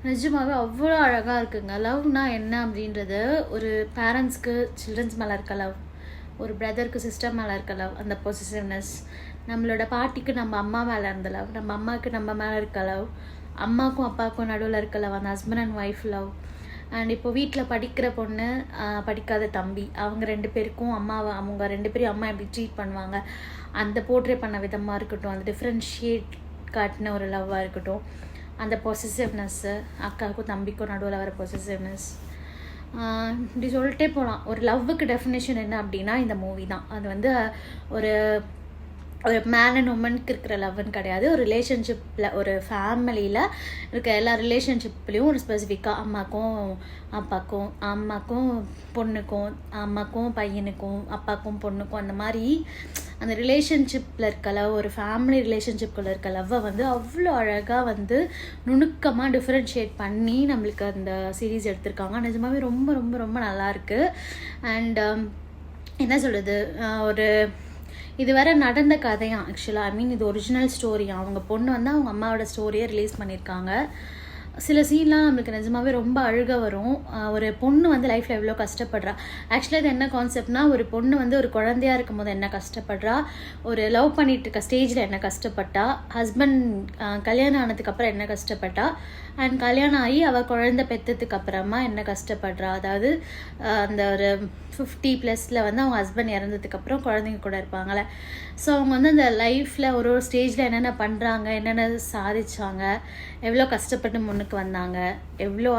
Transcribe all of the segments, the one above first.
நிஜமாகவே அவ்வளோ அழகாக இருக்குங்க. லவ்னா என்ன அப்படின்றது ஒரு பேரண்ட்ஸ்க்கு சில்ட்ரன்ஸ் மேலே இருக்க லவ், ஒரு பிரதருக்கு சிஸ்டர் மேலே இருக்க லவ், அந்த பொசிசிவ்னஸ், நம்மளோட பாட்டிக்கு நம்ம அம்மா மேலே இருந்த லவ், நம்ம அம்மாவுக்கு நம்ம மேலே இருக்க லவ், அம்மாவுக்கும் அப்பாவுக்கும் நடுவில் இருக்க லவ், அந்த husband and wife love. And இப்போ வீட்டில் படிக்கிற பொண்ணு, படிக்காத தம்பி, அவங்க 2 பேருக்கும் அவங்க 2 பேரையும் அம்மா எப்படி ட்ரீட் பண்ணுவாங்க, அந்த போர்ட்ரே பண்ண விதமாக இருக்கட்டும், அந்த டிஃப்ரென்ஷியேட் காட்டின ஒரு லவ்வாக இருக்கட்டும், அந்த பொசிசிவ்னஸ்ஸு, அக்காவுக்கும் தம்பிக்கும் நடுவில் வர பொசிசிவ்னஸ், இப்படி சொல்லிட்டே போகலாம். ஒரு லவ்வுக்கு டெஃபினேஷன் என்ன அப்படின்னா இந்த மூவி தான். அது வந்து ஒரு மேன் அண்ட் உமனுக்கு இருக்கிற லவ்னு கிடையாது. ஒரு ரிலேஷன்ஷிப்பில், ஒரு ஃபேமிலியில் இருக்க எல்லா ரிலேஷன்ஷிப்லேயும் ஒரு ஸ்பெசிஃபிக்காக அம்மாக்கும் அப்பாவுக்கும், அம்மாக்கும் பொண்ணுக்கும், அம்மாக்கும் பையனுக்கும், அப்பாவுக்கும் பொண்ணுக்கும், அந்த மாதிரி அந்த ரிலேஷன்ஷிப்பில் இருக்க லவ், ஒரு ஃபேமிலி ரிலேஷன்ஷிப்பில் இருக்க லவ்வை வந்து அவ்வளோ அழகாக வந்து நுணுக்கமாக டிஃப்ரென்ஷியேட் பண்ணி நம்மளுக்கு அந்த சீரீஸ் எடுத்திருக்காங்க. நிஜமாகவே ரொம்ப ரொம்ப ரொம்ப நல்லாயிருக்கு. அண்ட் என்ன சொல்கிறது, ஒரு இது வேறு நடந்த கதையாம் ஆக்சுவலாக. இது ஒரிஜினல் ஸ்டோரியாம். அவங்க பொண்ணு வந்து அவங்க அம்மாவோட ஸ்டோரியை ரிலீஸ் பண்ணியிருக்காங்க. சில சீன்லாம் நம்மளுக்கு நிஜமாகவே ரொம்ப அழுக வரும். ஒரு பொண்ணு வந்து லைஃப்பில் எவ்வளோ கஷ்டப்படுறா. ஆக்சுவலாக இது என்ன கான்செப்ட்னா, ஒரு பொண்ணு வந்து ஒரு குழந்தையாக இருக்கும் போது என்ன கஷ்டப்படுறா, ஒரு லவ் பண்ணிட்டு இருக்க ஸ்டேஜில் என்ன கஷ்டப்பட்டா, ஹஸ்பண்ட் கல்யாணம் ஆனதுக்கப்புறம் என்ன கஷ்டப்பட்டா, அண்ட் கல்யாணம் ஆகி அவள் குழந்தை பெற்றதுக்கு அப்புறமா என்ன கஷ்டப்படுறா. அதாவது அந்த ஒரு 50+ வந்து அவங்க ஹஸ்பண்ட் இறந்ததுக்கப்புறம் குழந்தைங்க கூட இருப்பாங்கள்ல. ஸோ அவங்க வந்து அந்த லைஃப்பில் ஒரு ஸ்டேஜில் என்னென்ன பண்ணுறாங்க, என்னென்ன சாதிச்சாங்க, எவ்வளோ கஷ்டப்பட்டு முன்னுக்கு வந்தாங்க, எவ்வளோ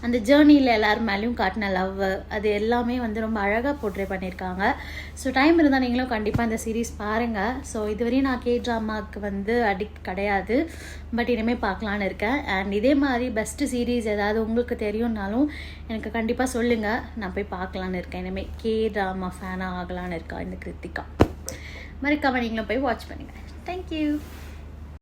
அந்த ஜேர்னியில் எல்லாரும் மேலேயும் காட்டின லவ், அது எல்லாமே வந்து ரொம்ப அழகாக போர்ட்ரே பண்ணியிருக்காங்க. ஸோ டைம் இருந்தால் நீங்களும் கண்டிப்பாக இந்த சீரீஸ் பாருங்கள். ஸோ இதுவரையும் நான் K-ட்ராமாவுக்கு வந்து அடிக்ட் கிடையாது, பட் இனிமேல் பார்க்கலான்னு இருக்கேன். அண்ட் இதே மாதிரி பெஸ்ட்டு சீரீஸ் ஏதாவது உங்களுக்கு தெரியும்னாலும் எனக்கு கண்டிப்பாக சொல்லுங்கள், நான் போய் பார்க்கலான்னு இருக்கேன். இனிமேல் K-ட்ராமா ஃபேனாக ஆகலான்னு இருக்கா இந்த கிருத்திகா. மறக்காம நீங்களும் போய் வாட்ச் பண்ணுங்கள். தேங்க்யூ.